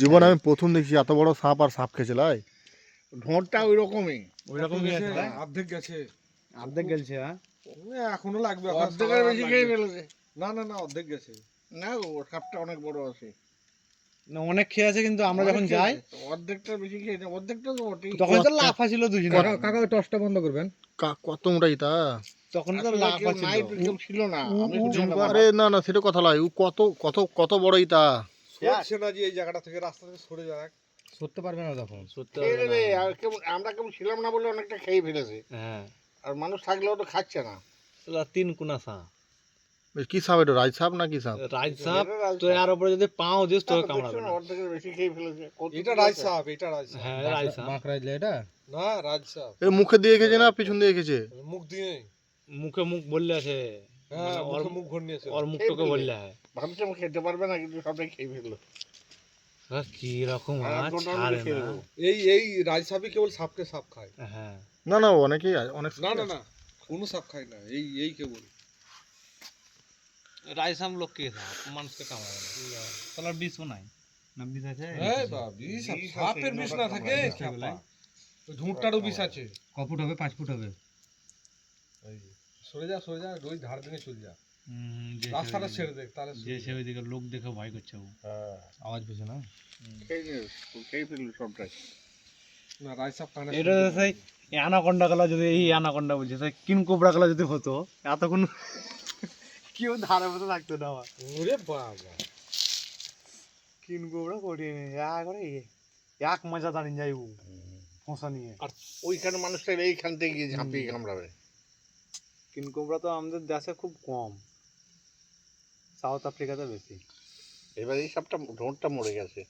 জীবনে আমি প্রথম দেখছি এত বড় সাপ আর সাপ খেয়েছিল। ঢোঁটটা ওই রকমই অর্ধেক গেছে গেছে। এখনো লাগবে, অর্ধেকের বেশি খেয়ে ফেলেছে। না না না, অর্ধেক গেছে না ও সাপটা অনেক বড় আছে, না অনেক খেয়ে আছে, কিন্তু আমরা যখন যাই অর্ধেকটা বেশি খেয়েছে, অর্ধেকটা তো বটেই। তখন তো লাফা ছিল দুজনে। কাকা ওই টসটা বন্ধ করবেন। কত মোটাই তা তখন তো আসলে লাফা কেউ নাই, ছিল। কেউ ছিল না, আমি আরে না না সেটা কথা নয়, ও কত কত কত বড়ই তা। সরছে না যে এই জায়গাটা থেকে, রাস্তা থেকে সরে যাক, সরতে পারবে না তখন। খেয়ে নেবে। আর আমরা কেউ ছিলাম না বলে অনেকটা খেয়ে ফেলেছে। হ্যাঁ, আর মানুষ থাকলেও তো খাচ্ছে না। তিন কোনা সাপ, কি সাপ এটা, রাজ সাপ না কি সাপ? রাজ সাপ। তো এর উপরে যদি পাও দিস তো কামড়াবে না। অর্ধেকের বেশি খেয়ে ফেলেছে। এটা রাজসাপ, এটা রাজসাপ। হ্যাঁ রাজ সাপ। বাঁকড়াইলে এটা না রাজসাপ। এর মুখে দিয়ে খেয়েছে না পিছন দিয়ে খেয়েছে? মুখ দিয়ে, মুখে মুখ বললে আছে। হ্যাঁ মুখে মুখ ঘুর নিয়েছে। ওর মুখটাকে বললে হয়। ভাবছে আমি খেতে পারবে না, কিন্তু সবাই খেয়ে ফেললো। কি রকম আর মাছ দুটো আমি ছাড়ে খেয়ে না। দেবো। এই রাজসাপই কেবল সাপকে সাপ খায়। হ্যাঁ, না না অনেকেই অনেক না না না, কোনো সাপ খায় না, এই কেবল রাজ সাপ লোক কে সাপ মানুষকে কামড়াবে না। তাহলে বিষও নাই না? বিষ আছে? এই বাবা, বিষ সাপের বিষ না থাকে ওই ঝুঁটটারও বিষ আছে। ক ফুট হবে? 5 ফুট হবে। এই সরে যা, ওই ধার দিকে চলে যা, রাস্তাটা ছেড়ে দে, তাহলে যে সে ওইদিকে লোক দেখে ভয় করছে ও। হ্যাঁ আওয়াজ পেছে না? খেয়ে ফেললো সবটাই। না রাজসাপ কানে এটা সেই অ্যানাকোন্ডা গুলো, যদি এই অ্যানাকোন্ডা বলছে সেই কিং কোবরা গুলো যদি হতো, এতক্ষণ কেউ ধারে মতো লাগতো না আমার। ওরে বাবা, কিং কোবরা করিয়ে করে এক মজা দাঁড়িয়ে যায় ও ফোঁসা নিয়ে। আর ওইখানে মানুষটা এইখান থেকে গিয়ে ঝাঁপিয়ে কামড়াবে। কিং কোবরা তো আমাদের দেশে খুব কম, সাউথ আফ্রিকাতে বেশি। এবার এই সাপটা ঢোঁটটা মরে গেছে।